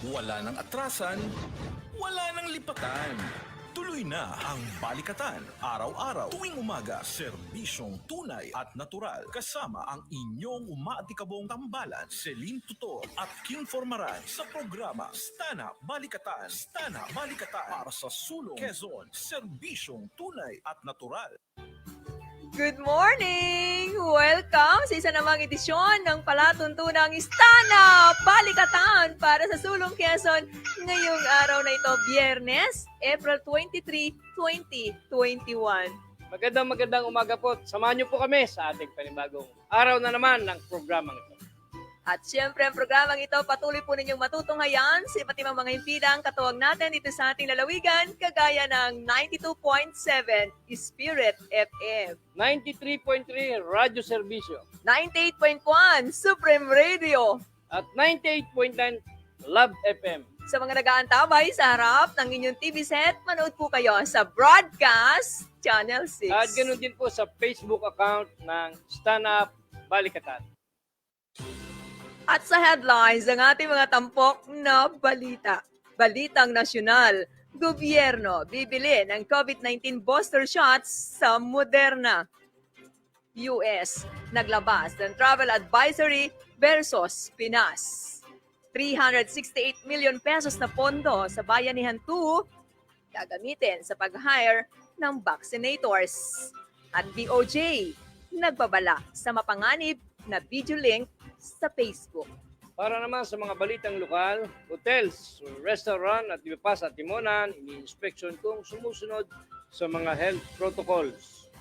Wala nang atrasan, wala nang lipatan. Tuloy na ang Balikatan. Araw-araw, tuwing umaga, serbisyong tunay at natural. Kasama ang inyong umaatikabong tambalan, Celine, Tutor at King Formaran sa programa Stana Balikatan. Stana Balikatan para sa sulong Quezon, serbisyong tunay at natural. Good morning! Welcome sa isa namang edisyon ng palatuntunang Istana Balikatan para sa Sulong Quezon ngayong araw na ito, Biyernes, April 23, 2021. Magandang umaga po. Samahan niyo po kami sa ating panibagong araw na naman ng programang ito. At siyempre, ang programang ito patuloy po ninyong matutunghayan sa iba't ibang mga impidang katuwag natin dito sa ating lalawigan, kagaya ng 92.7 Spirit FM, 93.3 Radyo Serbisyo 98.1 Supreme Radio, at 98.9 Love FM. Sa mga nag-aantabay sa harap ng inyong TV set, manood po kayo sa Broadcast Channel 6. At ganoon din po sa Facebook account ng Stand Up Balikatan. At sa headlines ng ating mga tampok na balita. Balitang nasyonal, gobyerno bibili ng COVID-19 booster shots sa Moderna. US, naglabas ng travel advisory versus Pinas. 368 million pesos na pondo sa Bayanihan 2 gagamitin sa pag-hire ng vaccinators. At DOJ, nagbabala sa mapanganib na video link sa Facebook. Para naman sa mga balitang lokal, hotels, restaurant at iba pa sa Timonan, ini-inspection kung sumusunod sa mga health protocols.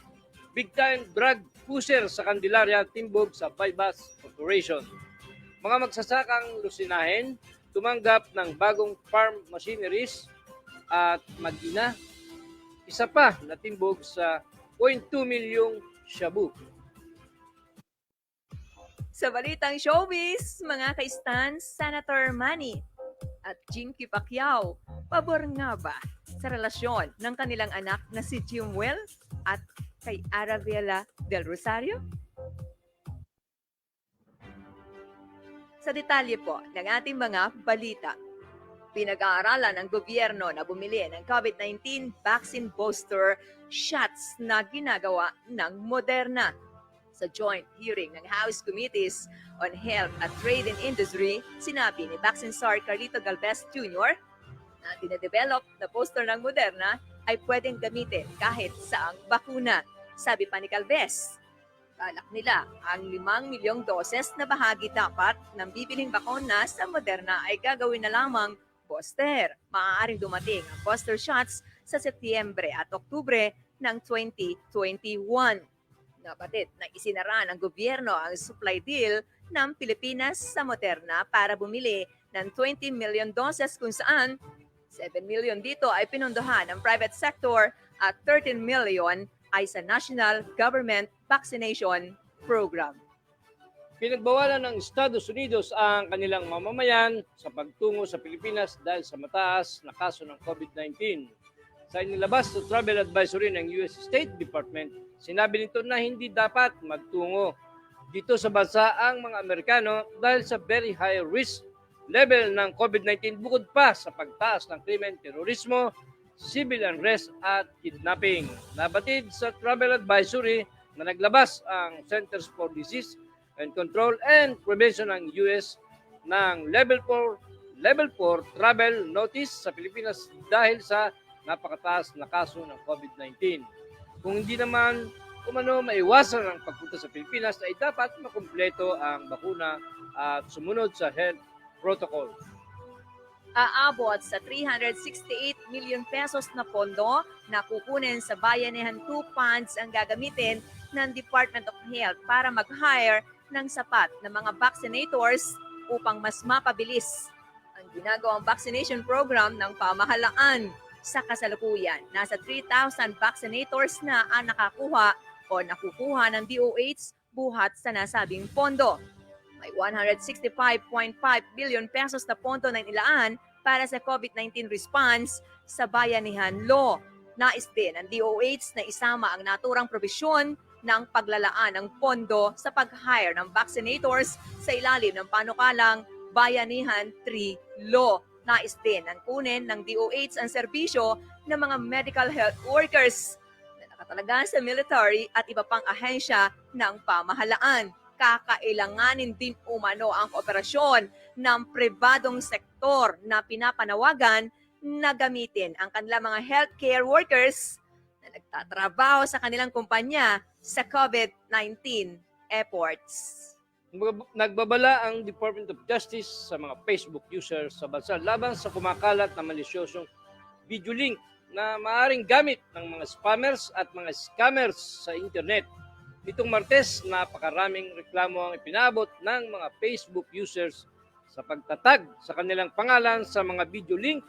Big time drug pusher sa Candelaria timbog sa bypass operation. Mga magsasakang lusinahin, tumanggap ng bagong farm machineries at mag-ina. Isa pa na timbog sa 0.2 milyong shabu. Sa balitang showbiz, mga ka-stan, Senator Manny at Jinky Pacquiao, pabor nga ba sa relasyon ng kanilang anak na si Jimwell at kay Arabella del Rosario? Sa detalye po ng ating mga balita, pinag-aaralan ng gobyerno na bumili ng COVID-19 vaccine booster shots na ginagawa ng Moderna. Sa joint hearing ng House Committees on Health at Trade and Industry, sinabi ni Vaccine Czar Carlito Galvez Jr. na dinedevelop na booster ng Moderna ay pwedeng gamitin kahit saang bakuna. Sabi pa ni Galvez, balak nila ang 5 milyong doses na bahagi dapat ng bibiling bakuna sa Moderna ay gagawin na lamang booster. Maaaring dumating ang booster shots sa Setyembre at Oktubre ng 2021. Nabatid na isinara ng gobyerno ang supply deal ng Pilipinas sa Moderna para bumili ng 20 million doses kung saan 7 million dito ay pinunduhan ng private sector at 13 million ay sa National Government Vaccination Program. Pinagbawalan ng Estados Unidos ang kanilang mamamayan sa pagtungo sa Pilipinas dahil sa mataas na kaso ng COVID-19. Sa inilabas na travel advisory ng US State Department, sinabi nito na hindi dapat magtungo dito sa bansa ang mga Amerikano dahil sa very high risk level ng COVID-19 bukod pa sa pagtaas ng krimen, terorismo, civil unrest at kidnapping. Nabatid sa travel advisory na naglabas ang Centers for Disease and Control and Prevention ng US ng level 4 travel notice sa Pilipinas dahil sa napakataas na kaso ng COVID-19. Kung hindi naman maiwasan ang pagpunta sa Pilipinas ay dapat makumpleto ang bakuna at sumunod sa health protocol. Aabot sa 368 million pesos na pondo na kukunin sa Bayanihan 2 funds ang gagamitin ng Department of Health para mag-hire ng sapat na mga vaccinators upang mas mapabilis ang ginagawang vaccination program ng pamahalaan. Sa kasalukuyan, nasa 3,000 vaccinators na ang nakakuha o nakukuha ng DOH buhat sa nasabing pondo. May 165.5 billion pesos na pondo na nilaan para sa COVID-19 response sa Bayanihan Law. Nais din ng DOH na isama ang naturang probisyon ng paglalaan ng pondo sa pag-hire ng vaccinators sa ilalim ng panukalang Bayanihan 3 Law. Nais din ang kunin ng DOH ang serbisyo ng mga medical health workers na nakatalaga sa military at iba pang ahensya ng pamahalaan. Kakailanganin din umano ang kooperasyon ng pribadong sektor na pinapanawagan na gamitin ang kanilang mga healthcare workers na nagtatrabaho sa kanilang kumpanya sa COVID-19 efforts. Nagbabala ang Department of Justice sa mga Facebook users sa bansa laban sa kumakalat na malisyosong video link na maaaring gamit ng mga spammers at mga scammers sa internet. Nitong Martes, napakaraming reklamo ang ipinabot ng mga Facebook users sa pagtatag sa kanilang pangalan sa mga video link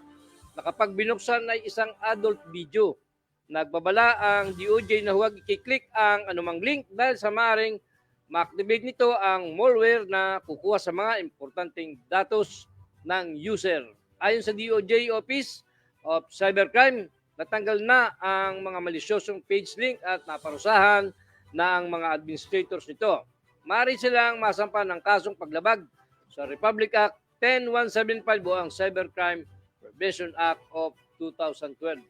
na kapag binuksan ay isang adult video. Nagbabala ang DOJ na huwag i-click ang anumang link dahil sa maaaring ma-activate nito ang malware na kukuha sa mga importanteng datos ng user. Ayon sa DOJ Office of Cybercrime, natanggal na ang mga malisyosong page link at naparusahan na ang mga administrators nito. Maaari silang masampa ng kasong paglabag sa Republic Act 10175 o ang Cybercrime Prevention Act of 2012.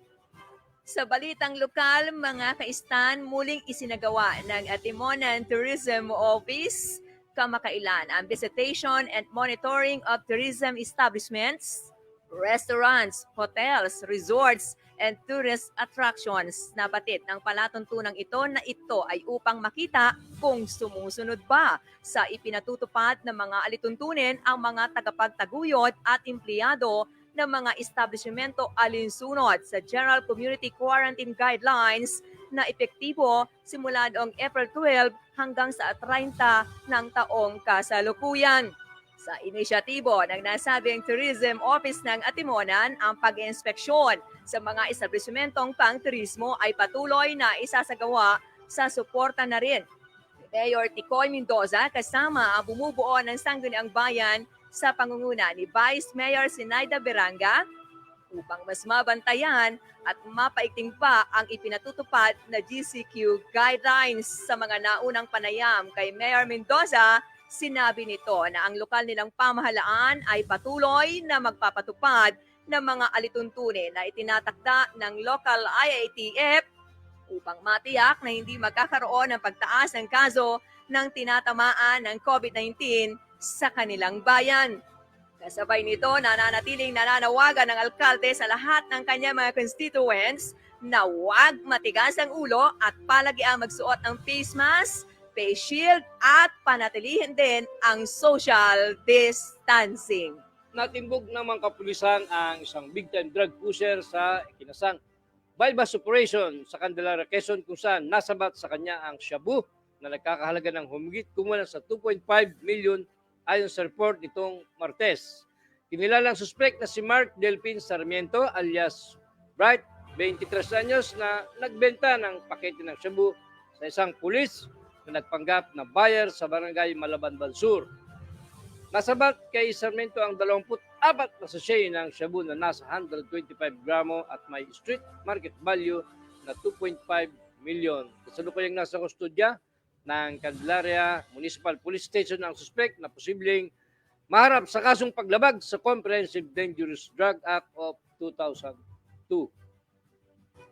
Sa balitang lokal, mga kaistan, muling isinagawa ng Atimonan Tourism Office kamakailan ang visitation and monitoring of tourism establishments, restaurants, hotels, resorts, and tourist attractions. Nabatid ng palatuntunang ito na ito ay upang makita kung sumusunod ba sa ipinatutupad ng mga alituntunin ang mga tagapagtaguyod at empleyado ng mga establishmento alinsunod sa General Community Quarantine Guidelines na epektibo simula noong April 12 hanggang sa 30 ng taong kasalukuyan. Sa inisyatibo ng nasabing Tourism Office ng Atimonan, ang pag-inspeksyon sa mga establishmentong pang-turismo ay patuloy na isasagawa sa suporta na rin ni Mayor Ticoy Mendoza kasama ang bumubuo ng Sangguniang Bayan sa pangunguna ni Vice Mayor Sinaida Beranga upang mas mabantayan at mapaikting pa ang ipinatutupad na GCQ guidelines. Sa mga naunang panayam kay Mayor Mendoza, sinabi nito na ang lokal nilang pamahalaan ay patuloy na magpapatupad ng mga alituntunin na itinatakda ng local IATF upang matiyak na hindi magkakaroon ng pagtaas ng kaso ng tinatamaan ng COVID-19 sa kanilang bayan. Kasabay nito, nananatiling nananawagan ng alkalde sa lahat ng kanyang mga constituents na huwag matigas ang ulo at palagi ang magsuot ng face mask, face shield at panatilihin din ang social distancing. Natimbog ng mga kapulisan ang isang big-time drug pusher sa ikinasang bypass operation sa Candelaria, Quezon kung saan nasabat sa kanya ang shabu na nagkakahalaga ng humigit kumulang sa 2.5 million ayon sa report nitong Martes. Kinilalang suspect na si Mark Delpin Sarmiento alias Bright, 23 anyos na nagbenta ng pakete ng shabu sa isang pulis na nagpanggap na buyer sa barangay Malabanban Sur. Nasabat kay Sarmiento ang 24 na sachet ng shabu na nasa 125 gramo at may street market value na 2.5 million. Kasalukuyang nasa kustodya ng Candelaria Municipal Police Station ang suspect na posibleng maharap sa kasong paglabag sa Comprehensive Dangerous Drug Act of 2002.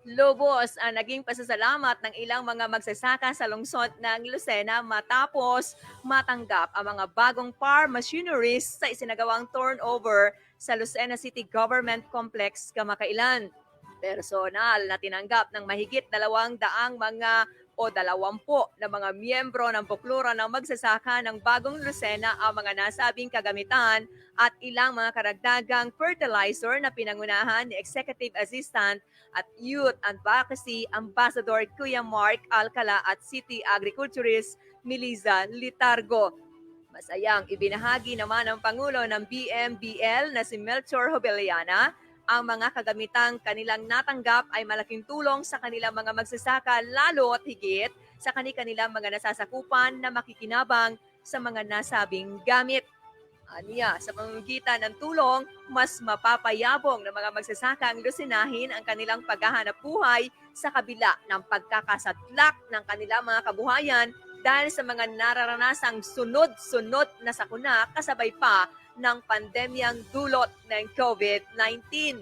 Lubos ang naging pasasalamat ng ilang mga magsasaka sa lungsod ng Lucena matapos matanggap ang mga bagong farm machineries sa isinagawang turnover sa Lucena City Government Complex kamakailan. Personal na tinanggap ng mahigit 200 mga o 20 na mga miyembro ng bukluran ng magsasaka ng bagong Lucena ang mga nasabing kagamitan at ilang mga karagdagang fertilizer na pinangunahan ni Executive Assistant at Youth Advocacy Ambassador Kuya Mark Alcala at City Agriculturist Miliza Litargo. Masayang ibinahagi naman ng Pangulo ng BMBL na si Melchor Hobeliana ang mga kagamitang kanilang natanggap ay malaking tulong sa kanilang mga magsasaka lalo at higit sa kanilang mga nasasakupan na makikinabang sa mga nasabing gamit. Aniya, sa pamamagitan ng tulong, mas mapapayabong ng mga magsasaka ang lusinahin ang kanilang paghahanap buhay sa kabila ng pagkakasadlak ng kanilang mga kabuhayan dahil sa mga nararanasang sunod-sunod na sakuna kasabay pa ng pandemyang dulot ng COVID-19.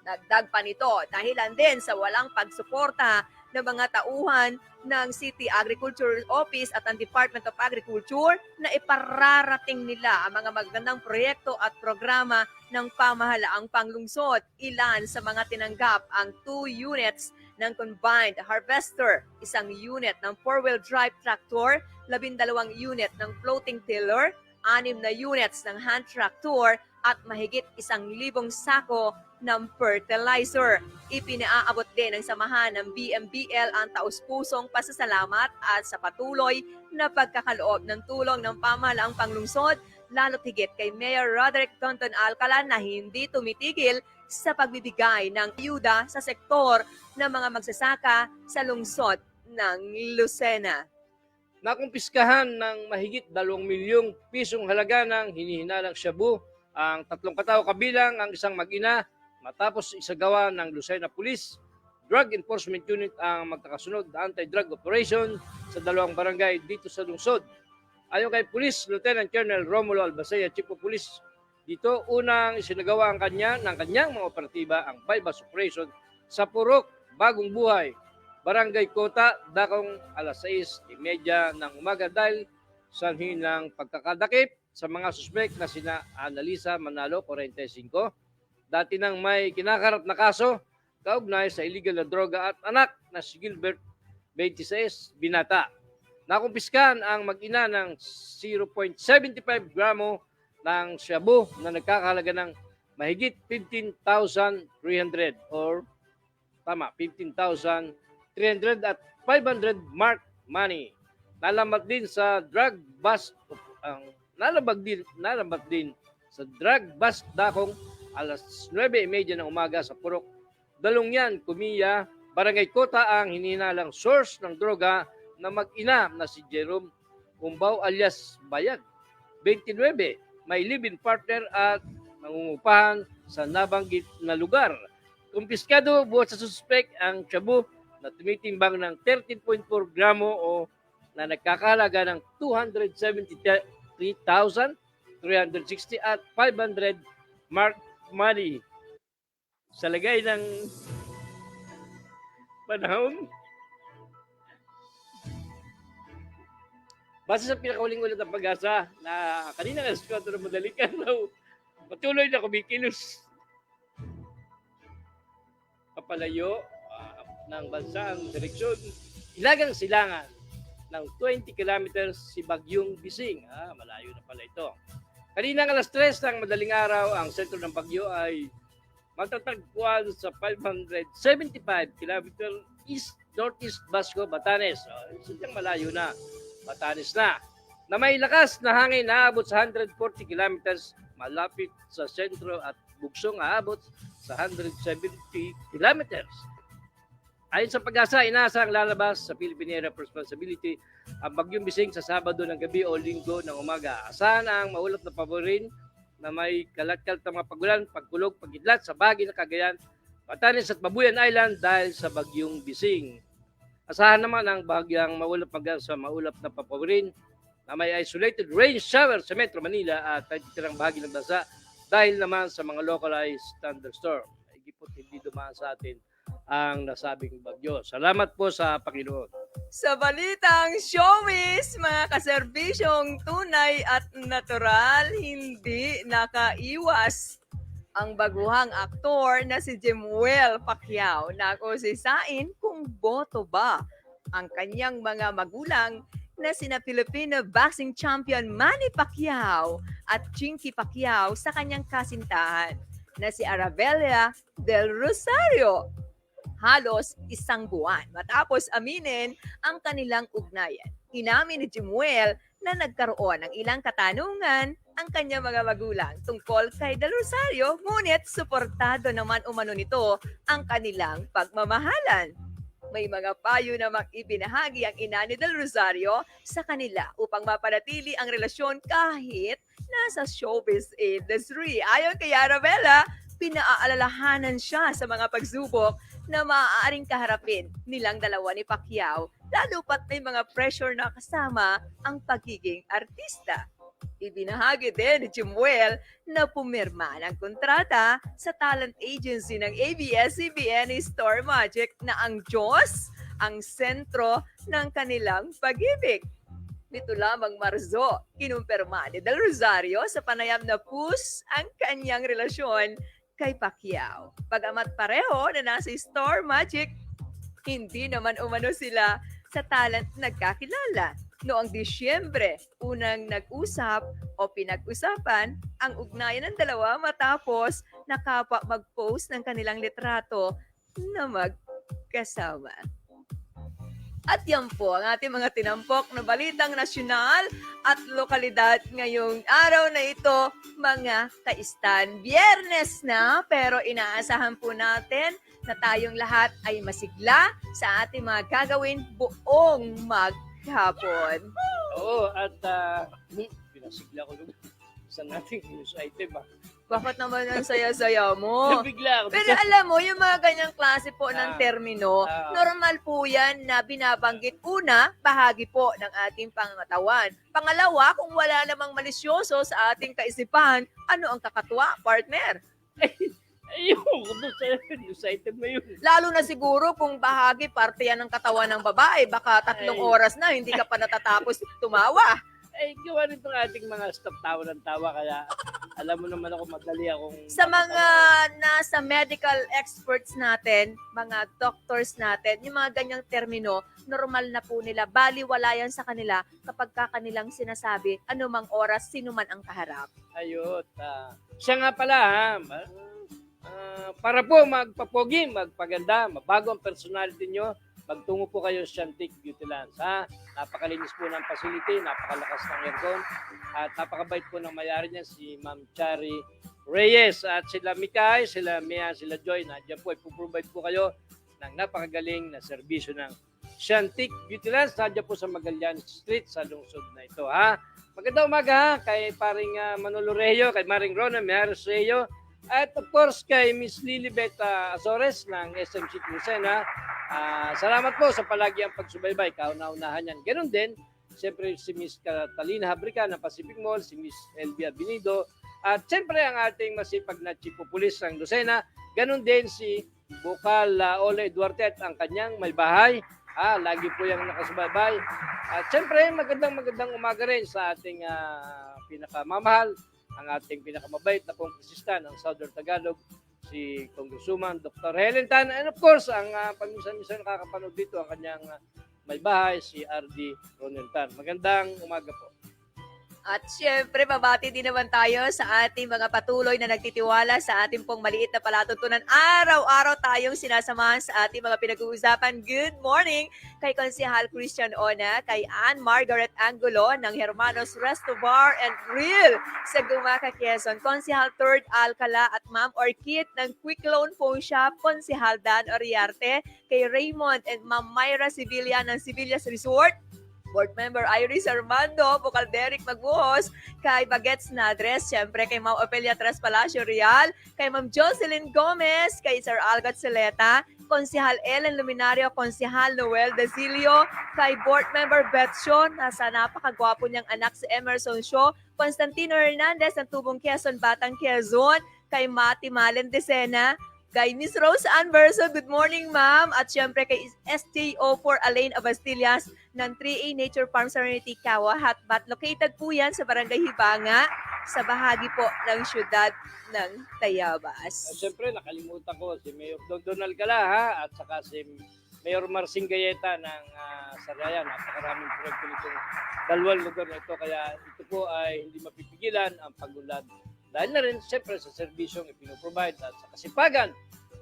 Dagdag pa nito, dahilan din sa walang pagsuporta ng mga tauhan ng City Agriculture Office at ang Department of Agriculture na ipararating nila ang mga magandang proyekto at programa ng pamahalaang panglungsod. Ilan sa mga tinanggap ang 2 units ng combined harvester, 1 unit ng 4-wheel drive tractor, 12 unit ng floating tiller, 6 na units ng hand tractor at mahigit 1,000 sako ng fertilizer. Ipinaabot din ng samahan ng BMBL ang taus-pusong pasasalamat at sa patuloy na pagkakaloob ng tulong ng pamahalaang panglungsod, lalo't higit kay Mayor Roderick Tonton Alcala na hindi tumitigil sa pagbibigay ng ayuda sa sektor ng mga magsasaka sa lungsod ng Lucena. Nakumpiskahan ng mahigit 2 milyong pisong halaga ng hinihinalang shabu ang 3 katao kabilang ang isang mag-ina matapos isagawa ng Lucena Police Drug Enforcement Unit ang magkakasunod na anti-drug operation sa 2 barangay dito sa lungsod. Ayon kay Police Lieutenant Colonel Romulo Albacea, Chief of Police, dito unang isinagawa ng kanyang mga operatiba ang bypass operation sa Purok, Bagong Buhay, Barangay Kota, Dakong alas 6:30 ng umaga dahil sa hinang pagkakadakip sa mga suspek na sina Analisa Manalo, 45, dati nang may kinakarap na kaso kaugnay sa illegal na droga at anak na si Gilbert, 26, binata. Nakumpiskan ang mag-ina ng 0.75 gramo ng shabu na nagkakahalaga ng mahigit 15,300 or 15,300 at 500 mark money. Nalamat din sa drug bust nalabat din sa drug bust Dakong alas 9:30 ng umaga sa Purok, Dalungyan, Kumiya, Barangay Kota ang hinihinalang source ng droga na mag-ina na si Jerome Umbaw alias Bayag, 29, may live-in partner at nangungupahan sa nabanggit na lugar. Kumpiskado buhat sa suspek ang shabu na tumitimbang ng 13.4 gramo o na nagkakahalaga ng 273,360 at 500 mark money. Sa lagay ng panahon, base sa pinakahuling ulat ng Pag-asa na kanina alas 4 ng madaling araw, patuloy na kumikilos papalayo ng bansa ang direksyon Ilagang Silangan ng 20 kilometers si Bagyong Bising. Malayo na pala ito. Kanina alas 3 ng madaling araw, ang sentro ng bagyo ay matatagpuan sa 575 km east-northeast Basco, Batanes. Sadyang malayo na. Batanes na. Na may lakas na hangin na aabot sa 140 kilometers malapit sa sentro at bugsong aabot sa 170 kilometers. Ayon sa Pag-asa, inaasang lalabas sa Philippine Area of Responsibility ang Bagyong Bising sa Sabado ng gabi o Linggo ng umaga. Asahan ang maulap na paborin na may kalat-kalat na mga pagulan, pagkulog, pagidlat sa bahagi ng Cagayan, Batanes at Babuyan Island dahil sa Bagyong Bising. Asahan naman ang bahagyang maulap sa maulap na paborin na may isolated rain shower sa Metro Manila at titirang bahagi ng bansa dahil naman sa mga localized thunderstorm. Higipot hindi dumaan sa atin ang nasabing bagyo. Salamat po sa Panginoon. Sa balitang showbiz, mga kaserbisyong tunay at natural, hindi nakaiwas ang baguhang aktor na si Jemuel Pacquiao na kusisain kung boto ba ang kanyang mga magulang na sina Filipino boxing champion Manny Pacquiao at Chinky Pacquiao sa kanyang kasintahan na si Arabella del Rosario. Halos 1 buwan matapos aminin ang kanilang ugnayan. Inamin ni Jemuel na nagkaroon ng ilang katanungan ang kanyang mga magulang tungkol kay Del Rosario, ngunit suportado naman umano nito ang kanilang pagmamahalan. May mga payo namang ibinahagi ang ina ni Del Rosario sa kanila upang mapanatili ang relasyon kahit nasa showbiz industry. Ayon kay Arabella, pinaalalahanan siya sa mga pagsubok na maaaring kaharapin nilang dalawa ni Pacquiao, lalo pat may mga pressure na kasama ang pagiging artista. Ibinahagi din ni Chimuel na pumirma ng kontrata sa talent agency ng ABS-CBN Star Magic na ang Diyos ang sentro ng kanilang pag-ibig. Nito lamang Marzo, kinumpirma ni Del Rosario sa panayam na push ang kanyang relasyon kay Pacquiao. Bagamat pareho na nasa Star Magic, hindi naman umano sila sa talent nagkakilala. Noong Disyembre, unang nag-usap o pinag-usapan ang ugnayan ng dalawa matapos na kapwa mag-post ng kanilang litrato na magkasama. At yan po ang ating mga tinampok na balitang nasyonal at lokalidad ngayong araw na ito, mga kaistan. Biyernes na, pero inaasahan po natin na tayong lahat ay masigla sa ating mga gagawin buong maghapon. Oo, at pinasigla ko doon sa nating news item. Bakit naman ang saya-saya mo? Nabigla ako. Pero alam mo, yung mga ganyang klase po ng termino, normal po yan na binabanggit. Una, bahagi po ng ating pangatawan. Pangalawa, kung wala namang malisyoso sa ating kaisipan, ano ang kakatuwa, partner? Ayun, kung sa news item na yun. Lalo na siguro kung bahagi, parte yan ng katawan ng babae, baka 3 oras na, hindi ka pa natatapos tumawa. Gawa rin itong ating mga staff tawa ng tawa, kaya alam mo naman ako madali akong... Sa mga nasa medical experts natin, mga doctors natin, yung mga ganyang termino, normal na po nila. Baliwala yan sa kanila kapag kanilang sinasabi, anumang oras, sino man ang kaharap. Ayun. Siya nga pala, para po magpapogi, magpaganda, mabago ang personality nyo, magtungo po kayo sa Shantik Beautyland. Napakalinis po ng facility, napakalakas ng aircon, at napakabait po ng mayari niya, si Ma'am Chari Reyes. At sila Mikay, sila Mia, sila Joy, nandiyan po, ipuprovide po kayo ng napakagaling na serbisyo ng Shantik Beautyland. Nandiyan po sa Magallanes Street, sa lungsod na ito. Magandang umaga kay paring Manolo Reo, kay Maring Rona, Maris Reo, at of course kay Miss Lilibet Azores ng SM City Lucena. Salamat po sa palagi ang pagsubaybay, kauna-unahan yan. Ganon din, siyempre si Miss Catalina Habrica ng Pacific Mall, si Miss Elvia Binido, at siyempre ang ating masipag na Chief of Police ng Lucena. Ganon din si Bukal Ole Duarte at ang kanyang may bahay. Lagi po yung nakasubaybay. At siyempre magandang umaga rin sa ating pinakamamahal, ang ating pinakamabait na kongresista ng Southern Tagalog, si Congresswoman Dr. Helen Tan, and of course, ang paminsan-minsan nakakapanood dito, ang kanyang may bahay, si R.D. Ronel Tan. Magandang umaga po. At syempre, babati din naman tayo sa ating mga patuloy na nagtitiwala sa ating pong maliit na palatuntunan. Araw-araw tayong sinasamahan sa ating mga pinag-uusapan. Good morning kay Konsehal Christian Ona, kay Ann Margaret Angulo ng Hermanos Resto Bar and Grill sa Gumaca, Quezon. Konsehal Third Alcala at Ma'am Orchid ng Quick Loan Phone Shop. Konsehal Dan Oriarte, kay Raymond and Ma'am Myra Sevilla ng Sevillas Resort. Board Member Iris Armando, Bukal Derek Magbuhos, kay Bagets Nadres, syempre kay Ma'am Opelia Tres Palacio Real, kay Ma'am Jocelyn Gomez, kay Sir Algot Celeta, Konsehal Ellen Luminario, Konsehal Noel Desilio, kay Board Member Betsion, nasa napakagwapo niyang anak si Emerson Shaw, Constantino Hernandez ng Tubong Quezon, Batang Quezon, kay Mati Malen Decena, kay Miss Rose Ann Verso, good morning ma'am. At syempre kay STO4 Alain Abastillas ng 3A Nature Farm Serenity Kawa Hatbat. Located po yan sa Barangay Hibanga sa bahagi po ng syudad ng Tayabas. Syempre nakalimutan ko si Mayor Don Alcala at saka si Mayor Marcin Gayeta ng Sarayan. Napakaraming proyekto nitong dalawang lugar na ito, kaya ito po ay hindi mapipigilan ang pag-unlad. Dahil na rin, siyempre, sa serbisyong ipinoprovide at sa kasipagan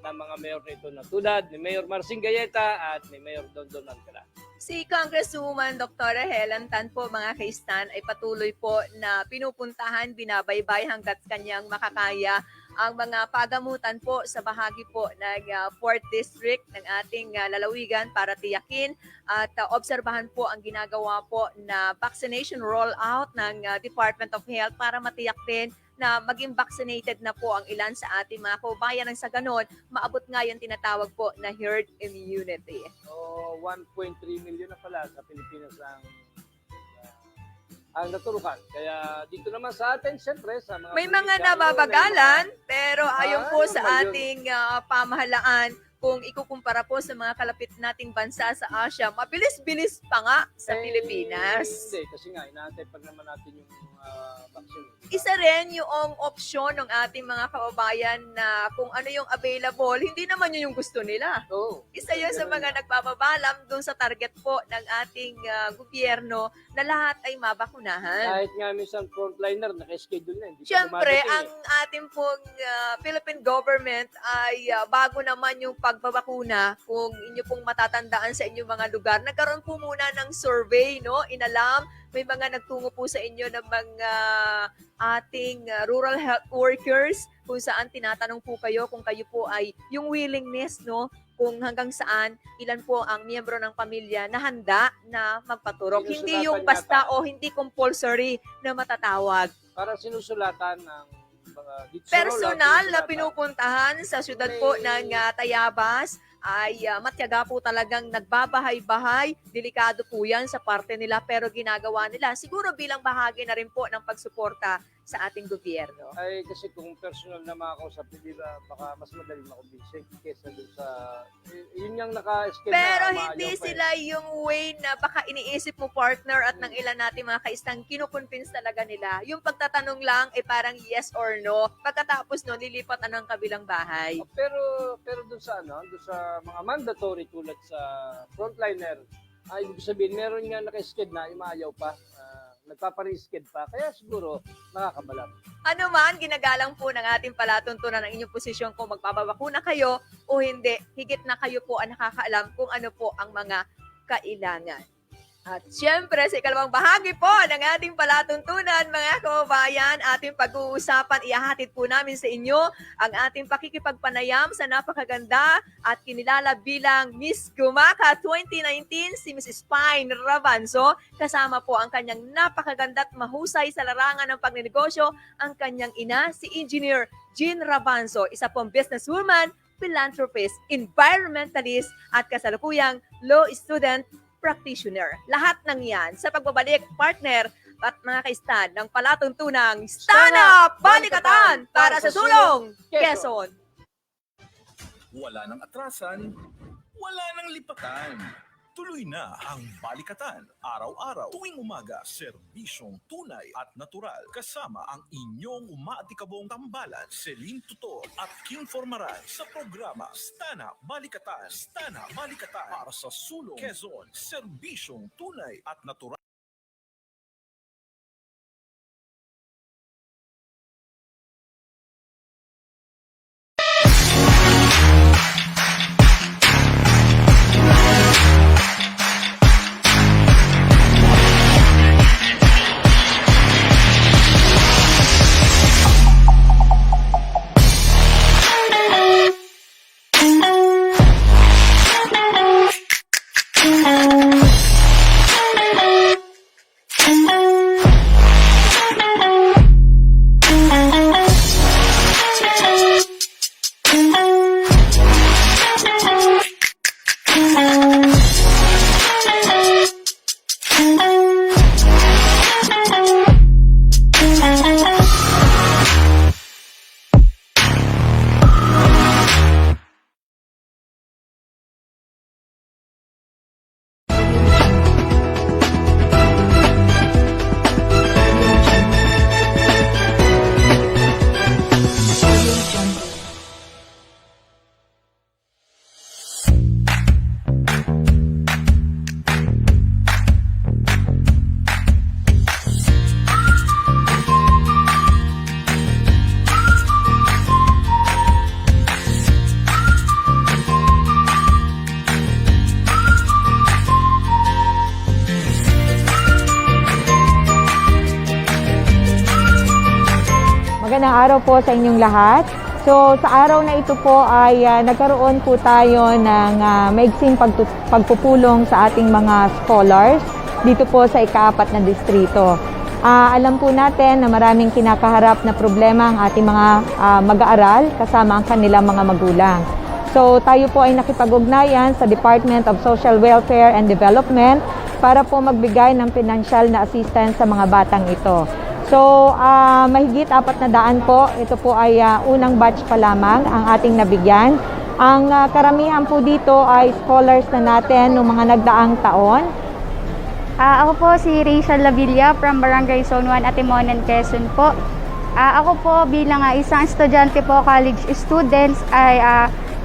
ng mga mayor na ito na tulad ni Mayor Marcin Gayeta at ni Mayor Don Alcala. Si Congresswoman Dr. Helen Tan po, mga kaistan, ay patuloy po na pinupuntahan, binabaybay hanggat kanyang makakaya ang mga pagamutan po sa bahagi po ng 4th District ng ating lalawigan para tiyakin at obserbahan po ang ginagawa po na vaccination rollout ng Department of Health para matiyak din na maging vaccinated na po ang ilan sa ating mga kababayan nang sa ganon, maabot nga yung tinatawag po na herd immunity. So, 1.3 million na pala sa Pilipinas ang naturukan. Kaya dito naman sa atin, siyempre, sa mga... May mga nababagalan, pero ayon po sa ating pamahalaan, kung ikukumpara po sa mga kalapit nating bansa sa Asia, mabilis-bilis pa nga sa Pilipinas. Hindi, kasi nga, inaantay pa naman natin yung vaccine. Isa rin yung opsyon ng ating mga kababayan na kung ano yung available, hindi naman yun yung gusto nila. Oo. Isa yun sa mga nagpapabalam dun sa target po ng ating gobyerno na lahat ay mabakunahan. Kahit nga minsan frontliner, naka-schedule na. Siyempre, ang ating pong Philippine government ay bago naman yung pagbabakuna, kung inyo pong matatandaan sa inyong mga lugar, nagkaroon po muna ng survey, no? Inalam, may mga nagtungo po sa inyo ng mga ating rural health workers kung saan tinatanong po kayo kung kayo po ay yung willingness, no? Kung hanggang saan, ilan po ang miyembro ng pamilya na handa na magpaturok. Hindi yung basta o hindi compulsory na matatawag. Para sinusulatan ng personal na pinupuntahan sa syudad po ng Tayabas ay matyaga po talagang nagbabahay-bahay. Delikado po yan sa parte nila pero ginagawa nila siguro bilang bahagi na rin po ng pagsuporta sa ating gobyerno. Ay kasi kung personal na makausap, hindi ba baka mas madaling makumbinsi kesa doon sa yun yung naka-schedule. Pero hindi sila yung way na baka iniisip mo partner at ng ilan natin mga kaistang kinukonvince talaga nila. Yung pagtatanong lang ay parang yes or no. Pagkatapos no, lilipat na ng kabilang bahay. Pero doon sa doon sa mga mandatory tulad sa frontliner, ay ibig sabihin meron nga naka-schedule na umayaw pa. Nagpaparisked pa, kaya siguro nakakabalam. Ano man, ginagalang po ng ating palatuntunan ng inyong posisyon kung magpapabakuna kayo o hindi, higit na kayo po ang nakakaalam kung ano po ang mga kailangan. At syempre, sa ikalawang bahagi po ng ating palatuntunan, mga kababayan, ating pag-uusapan, ihahatid po namin sa inyo ang ating pakikipagpanayam sa napakaganda at kinilala bilang Miss Gumaka 2019, si Mrs. Pine Rabanzo. Kasama po ang kanyang napakaganda at mahusay sa larangan ng pagnenegosyo, ang kanyang ina, si Engineer Jean Rabanzo, isa pong businesswoman, philanthropist, environmentalist at kasalukuyang law student practitioner. Lahat ng yan sa pagbabalik, partner at mga kaistan ng palatuntunang Stand Up Balikatan para sa sulong Quezon. Wala nang atrasan, wala nang lipatan. Tuloy na ang Balikatan. Araw-araw, tuwing umaga, serbisyong tunay at natural. Kasama ang inyong umaatikabong tambalan, Celine, Tutor at Formaran sa programa Stana Balikatan. Stana Balikatan para sa sulong Quezon. Serbisyong tunay at natural. Magandang araw po sa inyong lahat. So sa araw na ito po ay nagkaroon po tayo ng maigsing pagpupulong sa ating mga scholars dito po sa ika-4 na distrito. Alam po natin na maraming kinakaharap na problema ang ating mga mag-aaral kasama ang kanilang mga magulang. So tayo po ay nakipag-ugnayan sa Department of Social Welfare and Development para po magbigay ng financial na assistance sa mga batang ito. So mahigit 400 po, ito po ay unang batch pa lamang ang ating nabigyan. Ang karamihan po dito ay scholars na natin noong mga nagdaang taon. Ako po si Rachel Lavilla from Barangay Zone 1, Atimonan, Quezon po. Ako po bilang isang estudyante po, college students, ay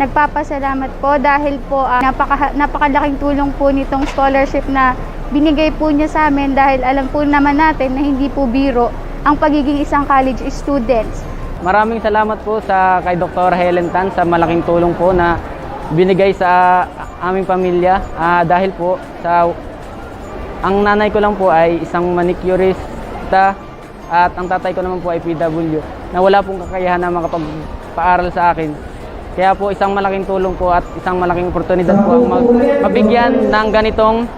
nagpapasalamat po dahil po napakalaking tulong po nitong scholarship na binigay po niya sa amin dahil alam po naman natin na hindi po biro ang pagiging isang college students. Maraming salamat po kay Dr. Helen Tan sa malaking tulong po na binigay sa aming pamilya dahil po ang nanay ko lang po ay isang manicurista at ang tatay ko naman po ay PW na wala pong kakayahan na makapagpaaral sa akin. Kaya po isang malaking tulong po at isang malaking oportunidad po ang mabigyan ng ganitong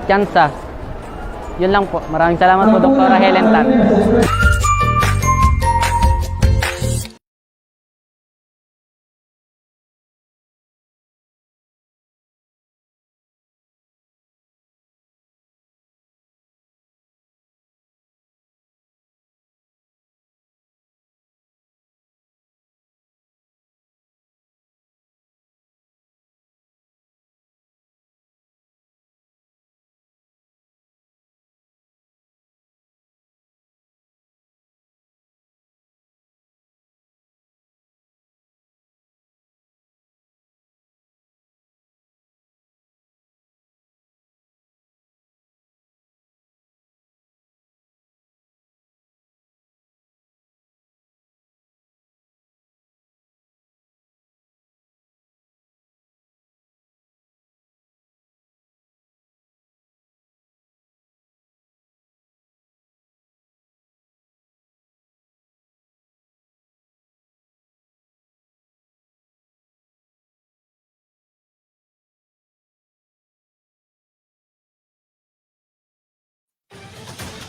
tsansa. Yun lang po. Maraming salamat po Dr. Helen Tan.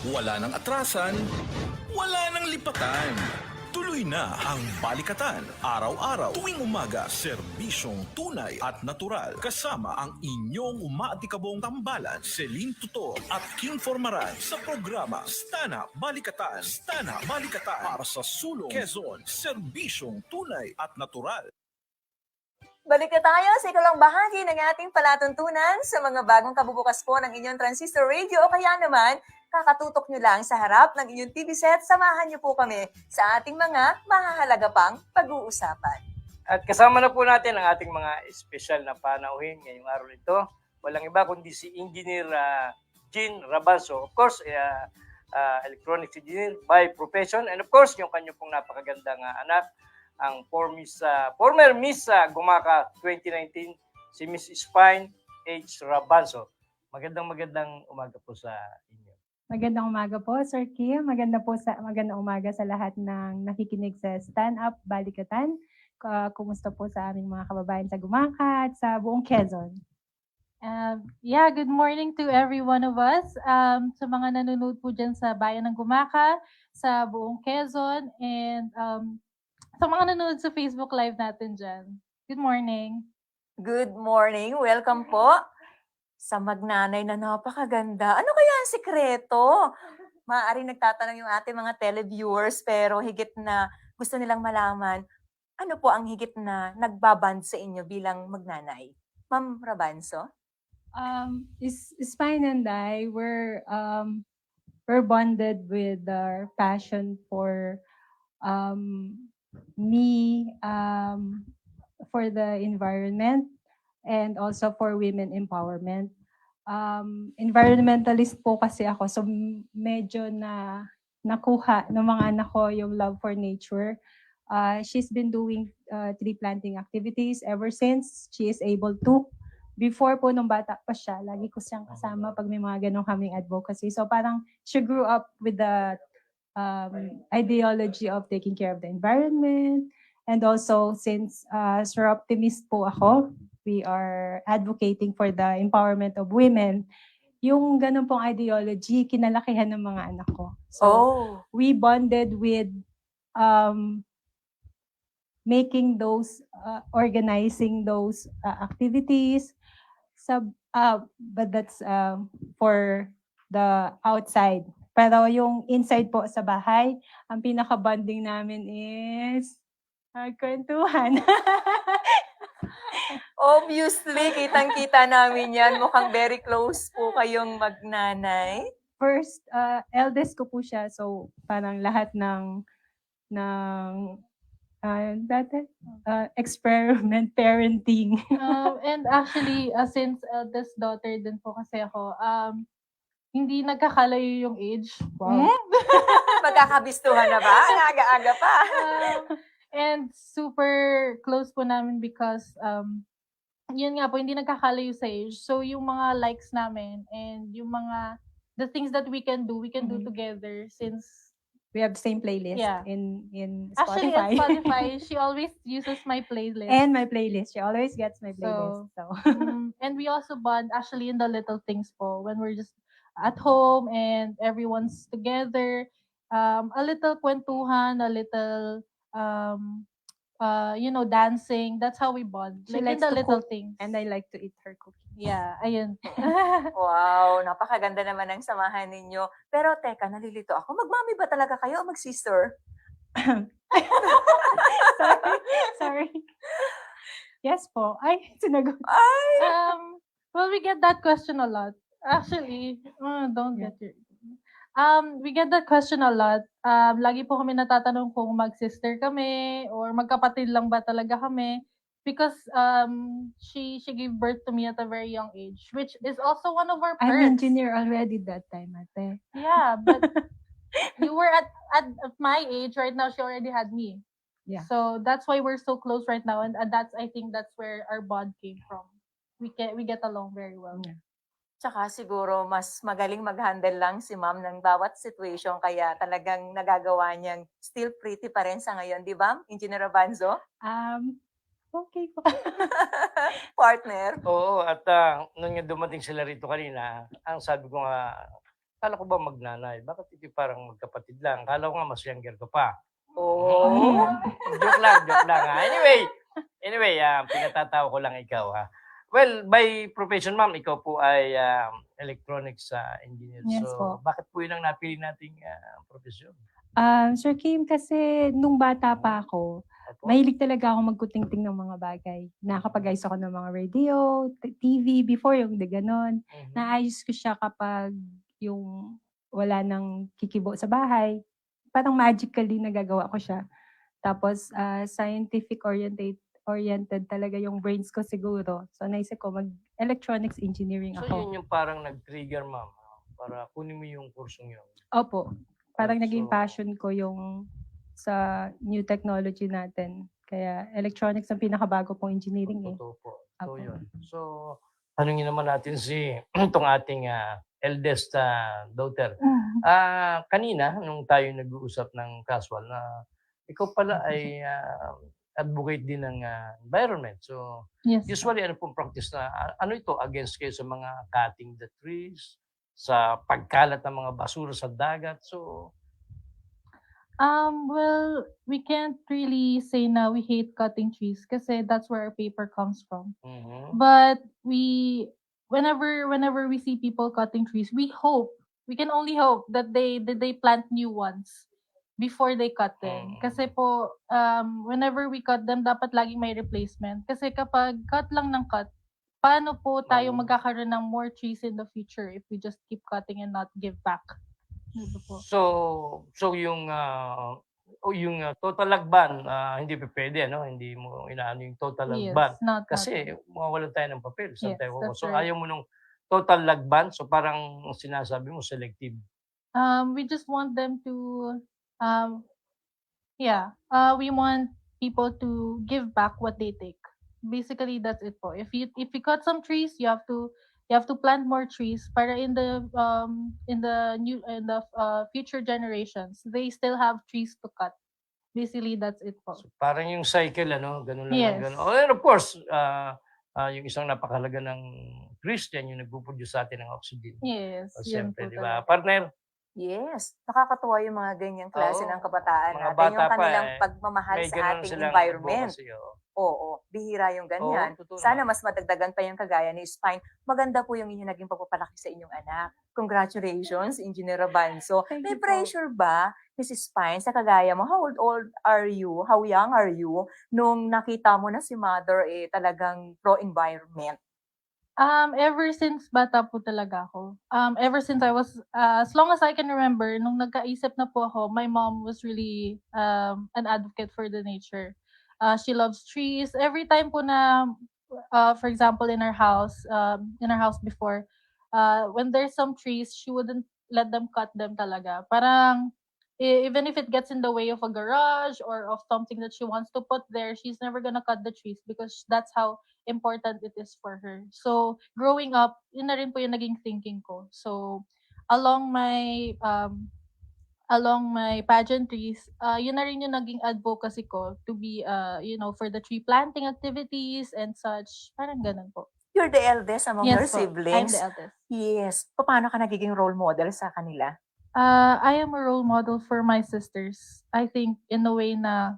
Wala nang atrasan, wala nang lipatan. Tuloy na ang Balikatan. Araw-araw, tuwing umaga, serbisyong tunay at natural. Kasama ang inyong umaatikabong tambalan, Celine, Tutor at King Formaran sa programa Stana Balikatan. Stana Balikatan para sa sulong Quezon, serbisyong tunay at natural. Balik na tayo sa ikalang bahagi ng ating palatuntunan sa mga bagong kabubukas po ng inyong transistor radio o kaya naman kakatutok nyo lang sa harap ng inyong TV set. Samahan nyo po kami sa ating mga mahahalaga pang pag-uusapan. At kasama na po natin ang ating mga espesyal na panauhin ngayong araw nito. Walang iba kundi si Engineer Jean Rabanso. Of course, electronics engineer by profession. And of course, yung kanyang pong napakagandang anak, ang former Miss Gumaka 2019, si Miss Spine H. Rabanso. Magandang umaga po sa inyo. Magandang umaga po, Sir Kim. Magandang umaga sa lahat ng nakikinig sa Stand Up Balikatan. Kumusta po sa aming mga kababayan sa Gumaka at sa buong Quezon? Good morning to every one of us. Sa mga nanonood po dyan sa bayan ng Gumaka, sa buong Quezon, and sa mga nanonood sa Facebook Live natin dyan. Good morning. Good morning. Welcome po sa magnanay na napakaganda. Ano kaya ang sikreto? Maaaring nagtatanong yung ating mga televiewers pero higit na gusto nilang malaman, ano po ang higit na nagbaband sa inyo bilang magnanay? Ma'am Rabanso? Spine and I, we're bonded with our passion for for the environment and also for women empowerment. Environmentalist po kasi ako, so medyo nakuha ng mga anak ko yung love for nature. She's been doing tree planting activities ever since she is able to. Before po nung bata pa siya, lagi ko siyang kasama pag may mga ganong kaming advocacy. So parang she grew up with the ideology of taking care of the environment. And also, since Sir Optimist po ako, we are advocating for the empowerment of women. yung ganun pong ideology, kinalakihan ng mga anak ko. So, Oh. we bonded with making those, organizing those activities. But that's for the outside. Pero yung inside po sa bahay, ang pinaka-bonding namin is kwentuhan. Obviously, kitang-kita namin yan. Mukhang very close po kayong magnanay. First, eldest ko po siya. So, parang lahat ng experiment parenting. And actually, since eldest daughter din po kasi ako, hindi nagkakalayo yung age. Wow. Magkakabistuhan na ba? Ang aga-aga pa. And super close po namin because yun nga po, hindi nagkakalayo sa age. So yung mga likes namin and yung mga the things that we can do together since We have the same playlist Yeah. in actually Spotify. at Spotify, she always uses my playlist. And my playlist. She always gets my playlist. So. And we also bond actually in the little things po when we're just at home and everyone's together. A little kwentuhan, a little dancing. That's how we bond. She Like in likes the to little cook, things. and I like to eat her cookies. Yeah, ayun po. Wow, napakaganda naman ang samahan ninyo. Pero teka, nalilito ako. Magmami ba talaga kayo o mag-sister? Sorry. Yes po. Ay, sinagot. Ay! Well, we get that question a lot. Actually, don't get your... we get that question a lot. Lagi po kami natatanong kung mag-sister kami or magkapatid lang ba talaga kami. Because she gave birth to me at a very young age, which is also one of our perks. I'm engineer already that time, ate. Yeah, but you were at my age right now. She already had me. Yeah. So that's why we're so close right now, and I think that's where our bond came from. We get along very well. Yeah. Tsaka siguro mas magaling mag-handle lang si ma'am ng bawat situation kaya talagang nagagawa niyang still pretty pa rin sa ngayon, di ba, Engineer Abanzo? Okay po. Partner. Oo, at nung yung dumating sila rito kanina, ang sabi ko nga, kala ko ba magnanay? Bakit hindi parang magkapatid lang? Kala ko nga mas younger ko pa. Oh. Joke lang. Anyway, pinatatawa ko lang ikaw. Well, by profession, ma'am, ikaw po ay electronics engineer. Yes so, po. bakit po yun ang napili nating profesyon? Sir Kim, kasi nung bata pa ako, Opo. mahilig talaga ako magkutingting ng mga bagay. Nakakapag-ayos ako ng mga radio, TV, before yung ganon. Mhm. Naayos ko siya kapag yung wala nang kikibo sa bahay. Parang magically nagagawa ko siya. Tapos, scientific oriented talaga yung brains ko siguro. So, naisip ko mag-electronics engineering So, ako. yun yung parang nag-trigger, ma'am, para kunin mo yung kursong yun. Opo. Parang So, naging passion ko yung sa new technology natin. Kaya electronics ang pinakabago pong engineering eh. Totoo po. So, Opo. yun. So, tanungin naman natin itong ating eldest daughter. Kanina, nung tayo nag-uusap ng casual, na ikaw pala ay advocate din ng environment. So, Yes. usually, ano pong practice na, ano ito, against kayo sa mga cutting the trees, sa pagkalat ng mga basura sa dagat. So, Well, we can't really say na we hate cutting trees kasi that's where our paper comes from. mhm. But whenever we see people cutting trees, we can only hope that they plant new ones before they cut them. Kasi po, whenever we cut them, dapat laging may replacement. Kasi kapag cut lang ng cut, paano po tayo magkakaroon ng more trees in the future if we just keep cutting and not give back? Diba po? So yung total lagban, hindi pa pwede, ano? Hindi mo inaano yung total lagban. not Kasi mawawalan tayo ng papel. Saan Yes, tayo that's So right. ayaw mo nung total lagban, so parang sinasabi mo selective. We just want them to, we want people to give back what they take. Basically, that's it po. If you cut some trees, you have to plant more trees para in the future generations, they still have trees to cut. Basically, that's it po. So parang yung cycle, ano? Ganun lang. Yes. Ganun. Oh, and of course, yung isang napakahalaga ng Christian, yung nagpo-produce sa atin ng oxygen. Yes, O, yun siyempre, po di ba? talaga. Partner, Yes, nakakatuwa yung mga ganyang klase Oo, ng kabataan mga natin, yung bata pa, kanilang eh, pagmamahal may sa gano'n ating silang environment. advocacy, oo. Oo, bihira yung Oo, ganyan. totoo Sana naman. mas madagdagan pa yung kagaya ni Spine. Maganda po yung inyong naging pagpapalaki sa inyong anak. Congratulations, Engineer Rabanzo. Thank May you po. pressure ba, Mrs. Spine, sa kagaya mo? How old are you? How young are you nung nakita mo na si mother talagang pro-environment? Ever since bata po talaga ako. Ever since I was, as long as I can remember, nung nagkaisip na po ako, my mom was really an advocate for the nature. She loves trees. Every time po na, for example, in our house before, when there's some trees, she wouldn't let them cut them talaga. Parang, even if it gets in the way of a garage or of something that she wants to put there, she's never gonna cut the trees because that's how important it is for her. So, growing up, yun na rin po yung naging thinking ko. So, along my pageantries, yun na rin yung naging advocacy ko to be, for the tree planting activities and such. Parang ganun po. You're the eldest among your Yes po, I'm siblings? the eldest. Yes. Paano ka nagiging role model sa kanila? I am a role model for my sisters. I think in a way na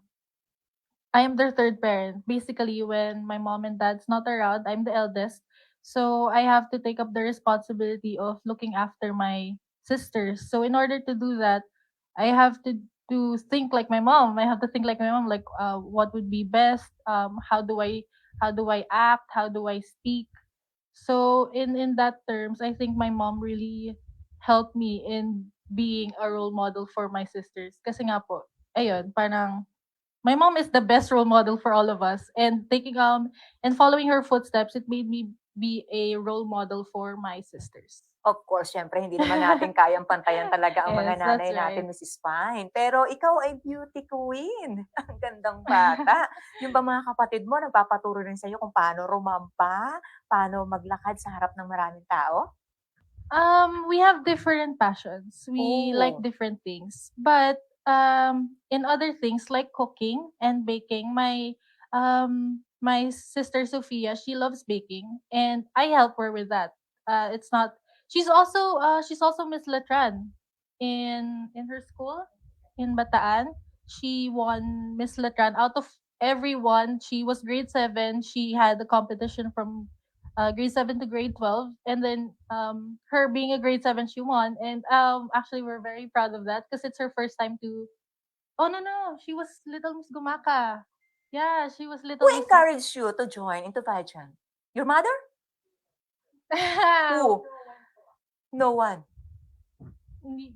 I am their third parent. Basically, when my mom and dad's not around, I'm the eldest. So I have to take up the responsibility of looking after my sisters. So in order to do that, I have to think like my mom. I have to think like my mom, like what would be best. How do I act? How do I speak? So in that terms, I think my mom really helped me in being a role model for my sisters. Kasi nga po, ayun, parang my mom is the best role model for all of us, and taking and following her footsteps, it made me be a role model for my sisters. Of course, syempre hindi naman natin kayang pantayan talaga ang mga Yes, nanay that's natin, right. Mrs. Pine. Pero ikaw ay beauty queen. Ang gandang bata. Yung ba mga kapatid mo nagpapaturo rin sa'yo kung paano rumampa, paano maglakad sa harap ng maraming tao? We have different passions. We like Oh. different things. But in other things like cooking and baking, my sister Sophia, she loves baking and I help her with that. It's not she's also Miss Letran in her school in Bataan. She won Miss Letran out of everyone. She was grade 7. She had the competition from grade 7 to grade 12, and then her being a grade 7, she won, and actually we're very proud of that because it's her first time to. Oh, no, she was Little Miss Gumaka. Yeah, she was Little Who Miss. encouraged you to join into pageant? Your mother? Who? No one.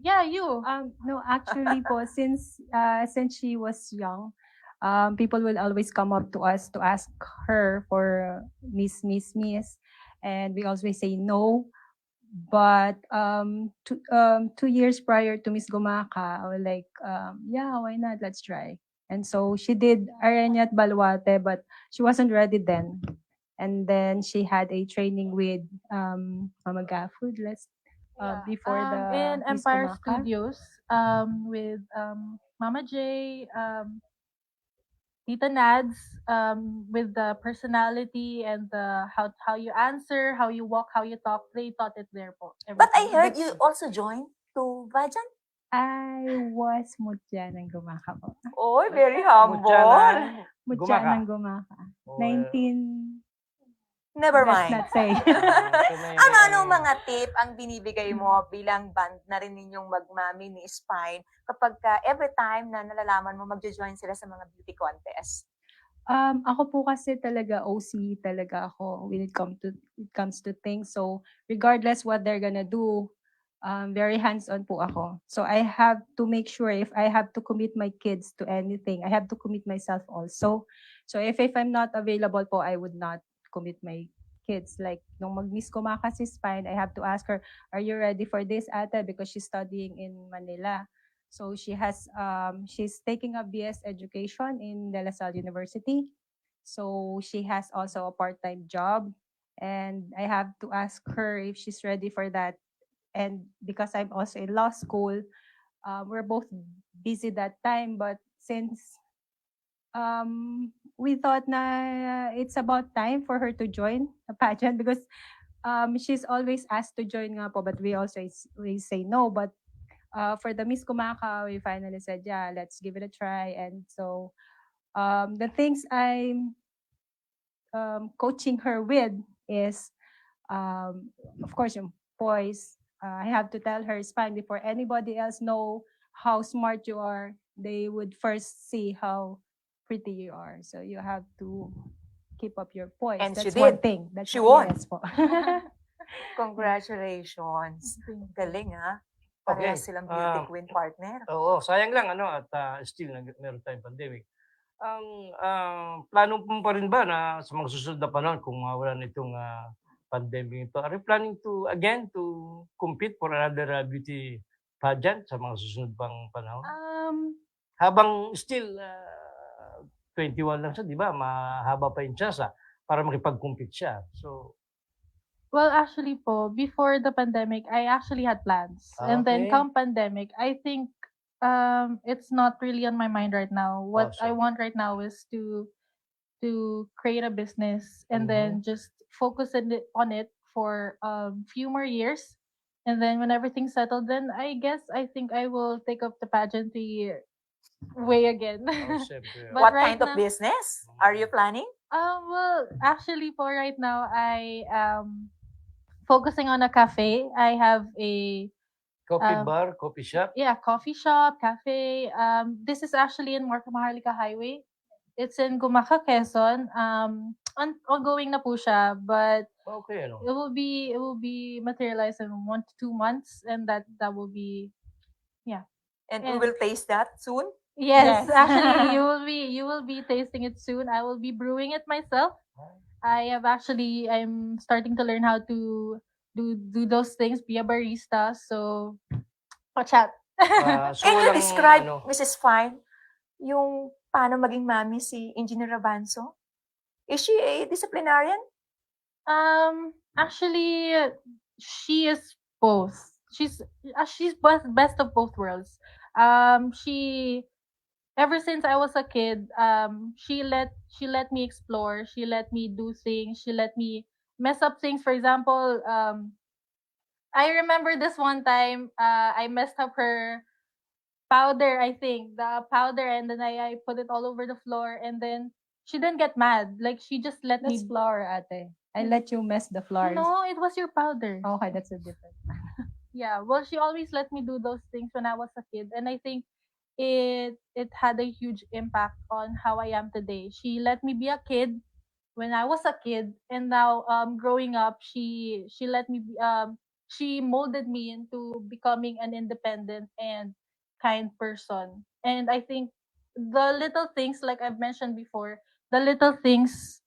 Yeah, you. No, actually po, since she was young, people will always come up to us to ask her for Miss, and we always say no. But 2 years prior to Miss Gumaka, I was like, yeah, why not? Let's try. And so she did Aranyat Balwate, but she wasn't ready then. And then she had a training with Mama Gafood before the in Miss Empire Gumaka. Studios with Mama J, Tita Nads, with the personality and the how you answer, how you walk, how you talk, they taught it there po. But I Everything. heard you also joined to pageant. I was mutya ng Gumaka po. Oh, very Mutya humble. ng Mutya Gumaka. ng Gumaka. Oh, 19... Never Let's mind. not say. ito na yung Ano mga tip ang binibigay mo bilang band na rin ninyong magmami ni Spine kapag every time na nalalaman mo magjo-join sila sa mga beauty contest? Ako po kasi talaga OC talaga ako when it comes to things. So regardless what they're gonna do, very hands-on po ako. So I have to make sure if I have to commit my kids to anything, I have to commit myself also. So if I'm not available po, I would not commit my kids. Like nung mag-miss ko si Spine, I have to ask her, are you ready for this, ate? Because she's studying in Manila. So she's taking a BS education in De La Salle University. So she has also a part-time job. And I have to ask her if she's ready for that. And because I'm also in law school, we're both busy that time. But since we thought na it's about time for her to join a pageant because she's always asked to join nga po, but we say no. But for the Miss Kumaka, we finally said, yeah, let's give it a try. And so the things I'm coaching her with is, of course, yung poise. I have to tell her it's fine before anybody else know how smart you are. They would first see how pretty you are. So you have to keep up your poise. And That's she one did. thing. That's She one- won. Yes po. Congratulations. Galing ha. Parehas silang beauty queen partner. Oo, sayang lang at still meron tayong pandemic. Plano mo pa rin ba na sa mga susunod na panahon kung wala nitong pandemic ito, are you planning to again to compete for another beauty pageant sa mga susunod pang panahon? Habang still 21 lang siya, di ba? Mahaba pa yung chance para makipag-compete siya. So, Well, actually po, before the pandemic, I actually had plans. And then Okay. come pandemic, I think it's not really on my mind right now. What I Awesome. want right now is to create a business and then just focus on it for a few more years. And then when everything's settled, then I think I will take up the pageantry way again. Siyempre. But What right kind of now- business are you planning? Well, actually, for right now, I focusing on a cafe. I have a Coffee bar, coffee shop? coffee shop, cafe. This is actually in Maharlika Highway. It's in Gumaka, Quezon. Ongoing na po siya, but Okay, it will be materialized in 1 to 2 months, and that will be And we will taste that soon? yes. Yes. Actually, you will be tasting it soon. I will be brewing it myself. I'm starting to learn how to do those things, be a barista. So, watch out. So Can you walang, describe, Mrs. Fine, yung paano maging mami si Engineer Rabanzo? Is she a disciplinarian? Actually, she is both. She's best of both worlds. She ever since I was a kid, she let me explore. She let me do things. She let me mess up things. For example, I remember this one time, I messed up her powder. I think the powder, and then I put it all over the floor, and then she didn't get mad. Like she just let That's me. flour, ate. I let you mess the flour. No, it was your powder. Okay, that's a different. Yeah, well, she always let me do those things when I was a kid, and I think it had a huge impact on how I am today. She let me be a kid when I was a kid, and now growing up, she let me be, she molded me into becoming an independent and kind person. And I think the little things, like I've mentioned before, the little things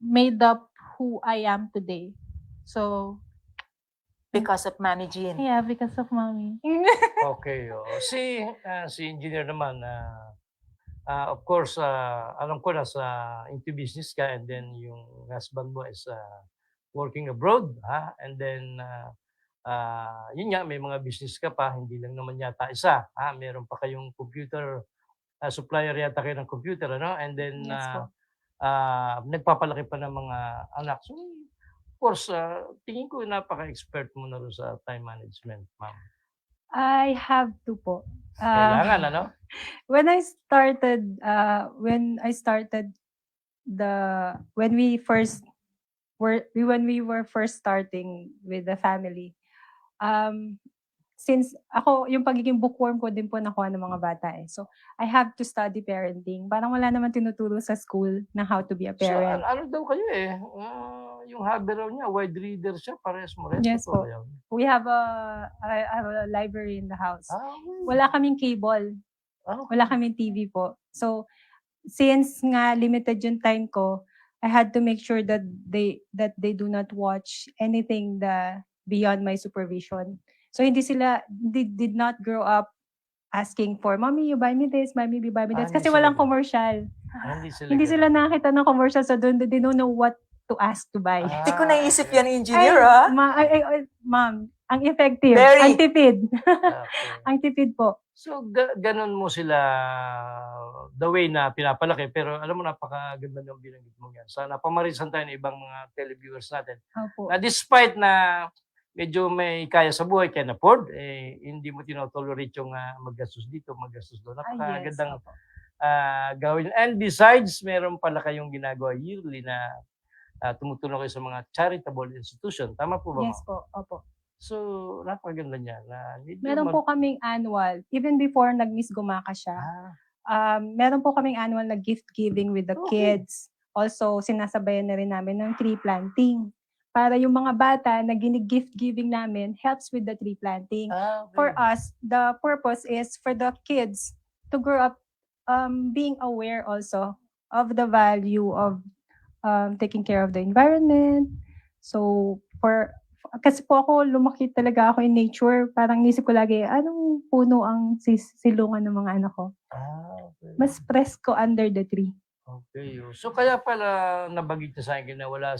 made up who I am today. So Because of Mami Jean. yeah, because of mommy. Okay. Si engineer naman, of course, alam ko na into business ka, and then yung husband mo is working abroad, and then yun nga, may mga business ka pa, hindi lang naman yata isa, meron pa kayong computer supplier yata kayo ng computer, ano? And then Yes po. nagpapalaki pa ng mga anak. So, of course, tingin ko napaka-expert mo na rin sa time management, ma'am. I have to po. Kailangan, ano? When we were first starting with the family, since ako, yung pagiging bookworm ko din po nakuha ng mga bata eh. So, I have to study parenting. Parang wala naman tinuturo sa school na how to be a So, parent. ano daw kayo eh? Yung hobby raw niya, wide reader siya, parehas mo rin. Yes Totoo po. yan. We have I have a library in the house. Okay. Wala kaming cable. Oh. Wala kaming TV po. So, since nga limited yung time ko, I had to make sure that they do not watch anything beyond my supervision. So they did not grow up asking for, Mommy, you buy me this, Mommy, you buy me this. Hindi Kasi sila walang ganun. commercial. Hindi Hindi sila sila nakakita ng commercial, so they don't know what to ask to buy. Hindi ko naisip yan, engineer, Ma'am, Ang effective. Very. Ang tipid. Okay. Ang tipid po. So, ganun mo sila the way na pinapalaki. Pero alam mo, napakaganda ng binanggit mo yan. Sana pamarisan tayo ng ibang mga televiewers natin. Opo. Na despite na medyo may kaya sa buhay, can afford, hindi mo tinotolerate yung maggastos dito, maggastos doon. Napakagandang Opo. gawin. And besides, meron pala kayong ginagawa yearly na tumutulong kayo sa mga charitable institution. Tama po ba? Yes po. Opo. So, napakaganda niya. Meron po kaming annual. Even before nag-Miss Gumaka siya. Meron po kaming annual na gift giving with the kids. Also, sinasabayan na rin namin ng tree planting. Para yung mga bata na gift giving namin helps with the tree planting. Okay. For us, the purpose is for the kids to grow up being aware also of the value of taking care of the environment. So, kasi po ako, lumaki talaga ako in nature. Parang isip ko lagi, anong puno ang silungan ng mga anak ko? Okay. Mas presko under the tree. Okay. So, kaya pala nabagit na sa akin na wala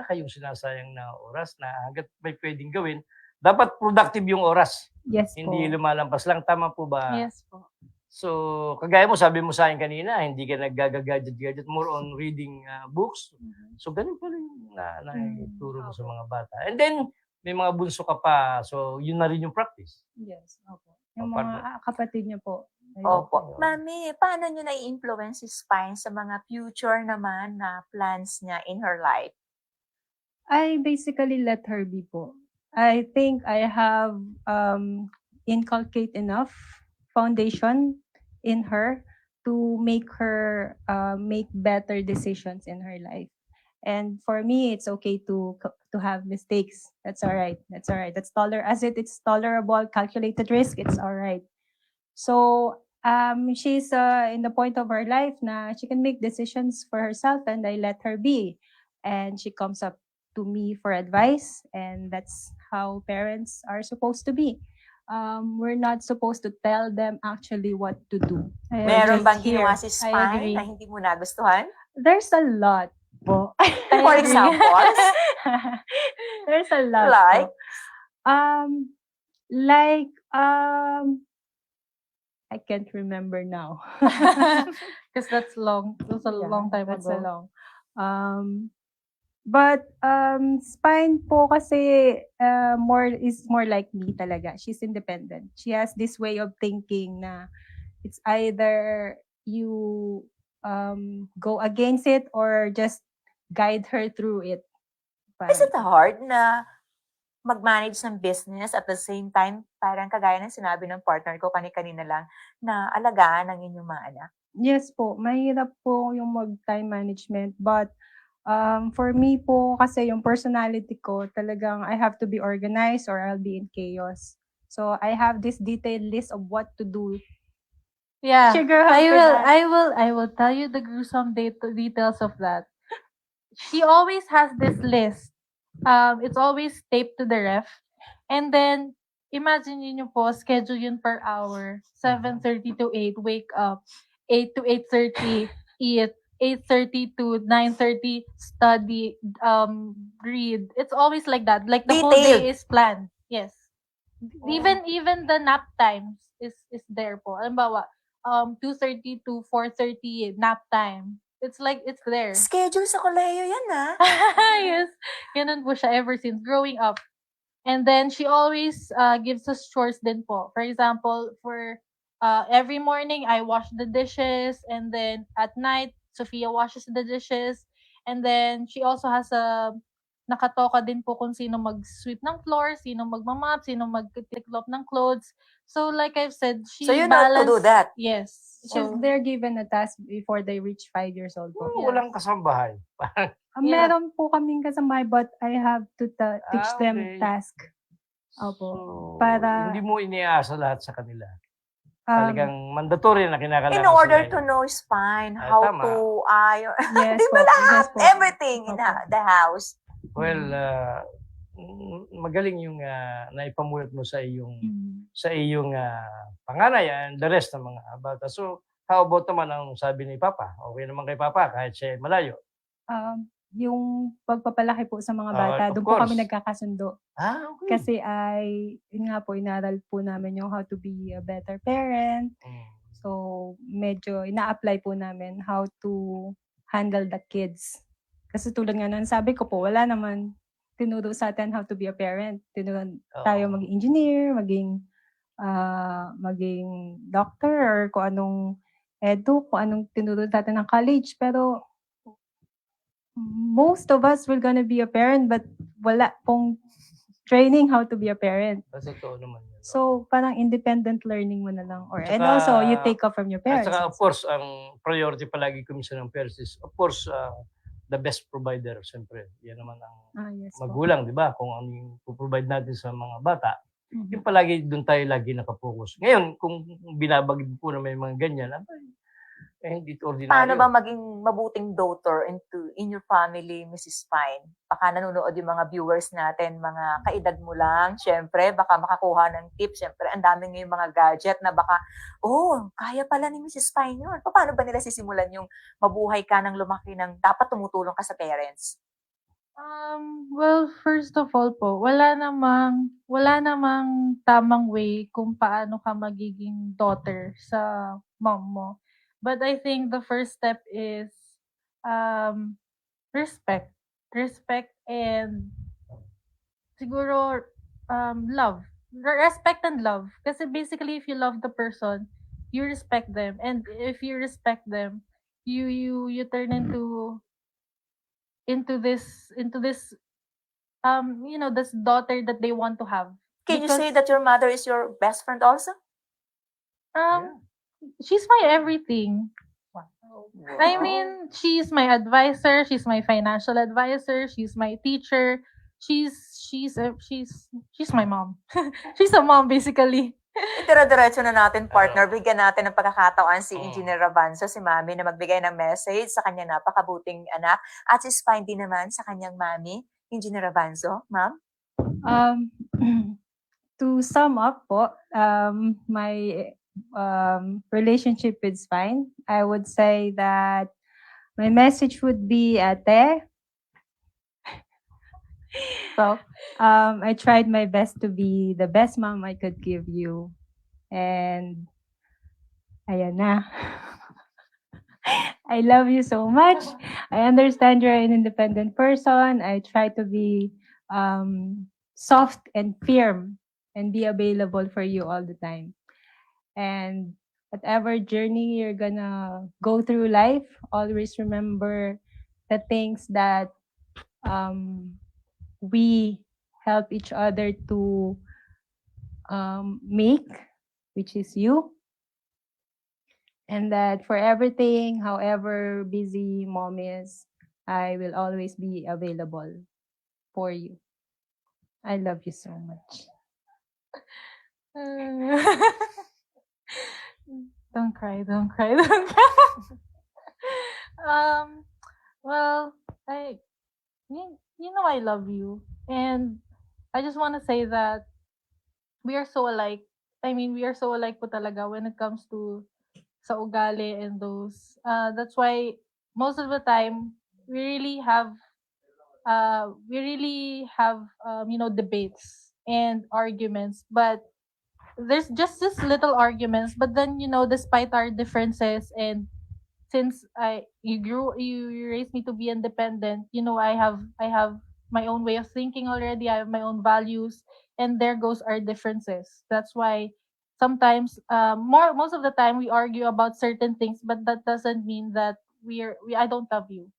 kayong sinasayang na oras na hanggat may pwedeng gawin, dapat productive yung oras. Yes po. Hindi lumalampas lang. Tama po ba? Yes po. So, kagaya mo, sabi mo sa akin kanina, hindi ka naggagadget, more on reading books. So, ganun pa rin na ituro mo sa mga bata. And then, may mga bunso ka pa. So, yun na rin yung practice. Yes, opo. Yung mga kapatid niya po. Opo. Mami, paano nyo na-influence si Spine sa mga future naman na plans niya in her life? I basically let her be po. I think I have inculcate enough foundation in her to make her make better decisions in her life. And for me, it's okay to have mistakes. That's all right. That's all right. It's tolerable. Calculated risk. It's all right. So she's in the point of her life na she can make decisions for herself, and I let her be. And she comes up to me for advice, and that's how parents are supposed to be. We're not supposed to tell them actually what to do. Meron bang Here, ginawa si I Spine agree. na hindi mo nagustuhan? There's a lot po. For examples? There's a lot Like? po. I can't remember now. Because that's long. It was a long time That's ago. a long. But Spine po kasi more like me talaga. She's independent. She has this way of thinking na it's either you go against it or just guide her through it. Is it hard na mag-manage ng business at the same time, parang kagaya ng sinabi ng partner ko kanina lang, na alagaan ang inyong mga anak? Yes po, mahirap po yung mag-time management. But for me po, kasi yung personality ko, talagang I have to be organized or I'll be in chaos. So I have this detailed list of what to do. Yeah, Sugar I after will. that. I will tell you the gruesome details of that. She always has this list. It's always taped to the ref, and then imagine niyo po, schedule yun per hour. 7:30 to 8, wake up. 8 to 8:30, eat. 8:30 to 9:30, study, read. It's always like that. Like the whole day is planned. Yes. Even the nap times is there po. Halimbawa, 2:30 to 4:30 nap time. It's like it's there. Schedule sa kolehiyo yan, ah. Yes. Ganun po siya ever since growing up. And then she always gives us chores din po. For example, for every morning I wash the dishes, and then at night Sophia washes the dishes, and then she also has nakatoka din po kung sino mag-sweep ng floor, sino magmamap, sino mag-tiklop ng clothes. So like I've said, she So you know how to do that? Yes. So they're given a task before they reach 5 years old po. Walang kasambahay. Meron po kaming kasama, but I have to teach them okay. task. Opo. So, Para hindi mo iniasa lahat sa kanila. Talagang mandatory na kinakailangan In order sila. to know Spine, Ay, how tama. to, Yes di ba po, lahat? yes po. Everything in Opo. the house. Well, magaling yung naipamulat mo sa iyong panganay and the rest ng mga bata. So, how about naman ang sabi ni Papa? Okay naman kay Papa kahit siya malayo. yung pagpapalaki po sa mga Ah, bata, of doon po kami course. nagkakasundo. Okay. Kasi yun nga po, inaral po namin yung how to be a better parent. So, medyo ina-apply po namin how to handle the kids. Kasi tulad nga nun, sabi ko po, wala naman tinuro sa atin how to be a parent. Tinuruan tayo maging engineer, maging doctor, or kung anong kung anong tinuro sa atin ng college. Pero most of us will gonna be a parent, but wala pong training how to be a parent. Totoo naman yun. So, parang independent learning mo na lang. And Tsaka- also, you take off from your At parents. saka, of course, ang priority palagi ko minsan ng parents is, of course, the best provider, siyempre. Yan naman ang Yes po. magulang, di ba? Kung ano yung provide natin sa mga bata, Mhm. yung palagi doon tayo lagi nakapokus. Ngayon, kung binabagid po na may mga ganyan, hindi ito ordinaryo. Paano ba maging mabuting daughter in your family, Mrs. Pine? Baka nanonood yung mga viewers natin, mga kaedad mo lang, syempre, baka makakuha ng tips. Syempre, ang dami ngayong mga gadget na baka, kaya pala ni Mrs. Pine yun. Paano ba nila sisimulan yung mabuhay ka ng lumaki ng dapat tumutulong ka sa parents? Well, first of all po, wala namang tamang way kung paano ka magiging daughter sa mom mo. But I think the first step is respect. Respect and siguro love. Respect and love. Kasi basically, if you love the person, you respect them. And if you respect them, you turn into this this daughter that they want to have. Can you say that your mother is your best friend also? She's my everything. I mean, she's my advisor, she's my financial advisor, she's my teacher. She's my mom. She's a mom basically. Dire-diretso na natin, partner. Bigyan natin ng pagkakataon si Engineer Rabanzo, si Mami, na magbigay ng message sa kanyang napakabuting anak. At si Spine din naman sa kanyang Mami, Engineer Rabanzo. Ma'am? To sum up po, my relationship with Spine, I would say that my message would be, Ate. So, I tried my best to be the best mom I could give you. And, ayan na. I love you so much. I understand you're an independent person. I try to be soft and firm and be available for you all the time. And whatever journey you're gonna go through life, always remember the things that we help each other to make, which is you. And that for everything, however busy mom is, I will always be available for you. I love you so much. Don't cry. Well, I love you. And I just want to say that we are so alike. I mean, we are so alike po talaga when it comes to sa ugali and those. That's why most of the time we really have debates and arguments, but there's just this little arguments, but then despite our differences, and since you raised me to be independent, I have my own way of thinking already. I have my own values, and there goes our differences. That's why sometimes most of the time we argue about certain things, but that doesn't mean that I don't love you.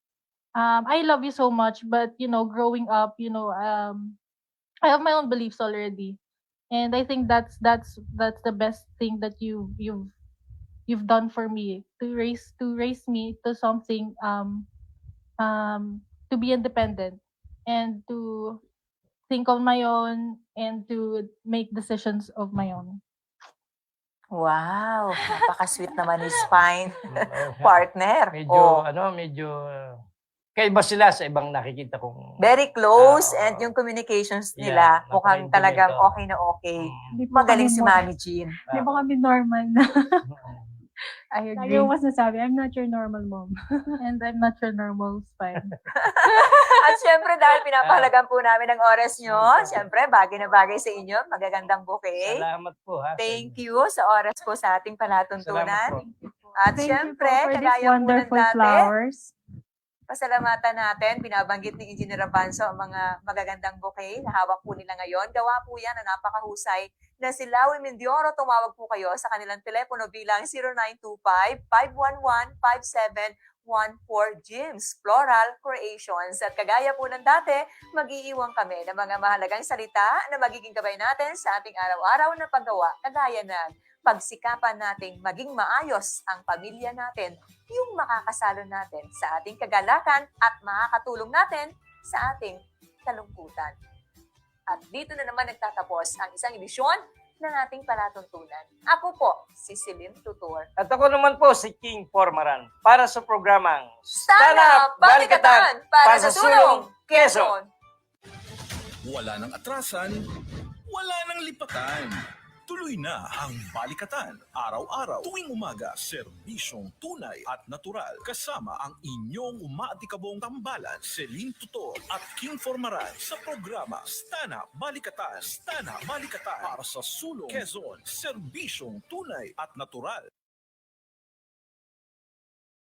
I love you so much, but growing up, I have my own beliefs already. And I think that's the best thing that you've done for me, to raise me to something, to be independent and to think on my own and to make decisions of my own. Wow, napaka-sweet naman ni Spine. Partner. Medyo kaiba sila sa ibang nakikita kong Very close, and yung communications nila, mukhang talagang okay na okay. Magaling si Mami Jean. Di ba kami normal na? I Lagi agree. mo mas nasabi, I'm not your normal mom. And I'm not your normal spine. At syempre, dahil pinapahalagan po namin ang oras nyo, syempre, bagay na bagay sa inyo, magagandang bouquet. Salamat po ha. Thank you sa oras po sa ating palatuntunan. Salamat po. At Thank you syempre, po for these kagaya po ng wonderful dati, flowers. pasalamatan natin, binabanggit ni Engineer Rabanzo ang mga magagandang bouquet na hawak po nila ngayon. Gawa po yan na napakahusay na si Lawi Mendioro. Tumawag po kayo sa kanilang telepono bilang 0925-511-5714 Gyms Floral Creations. At kagaya po ng dati, mag-iiwan kami ng mga mahalagang salita na magiging gabay natin sa ating araw-araw na paggawa. Kagaya ng pagsikapan nating maging maayos ang pamilya natin, yung makakasalo natin sa ating kagalakan at makakatulong natin sa ating kalungkutan. At dito na naman nagtatapos ang isang edisyon ng ating palatuntunan. Ako po, si Celine Tutor. At ako naman po si King Formaran para sa programang Sana Balikatan para sa sulong Quezon! Wala nang atrasan, wala nang lipatan. Tuloy na ang Balikatan. Araw-araw, tuwing umaga, serbisyong tunay at natural. Kasama ang inyong umaatikabong tambalan, Celine Tutor at King Formaran sa programa Stana Balikatan. Stana Balikatan para sa sulong Quezon. Serbisyong tunay at natural.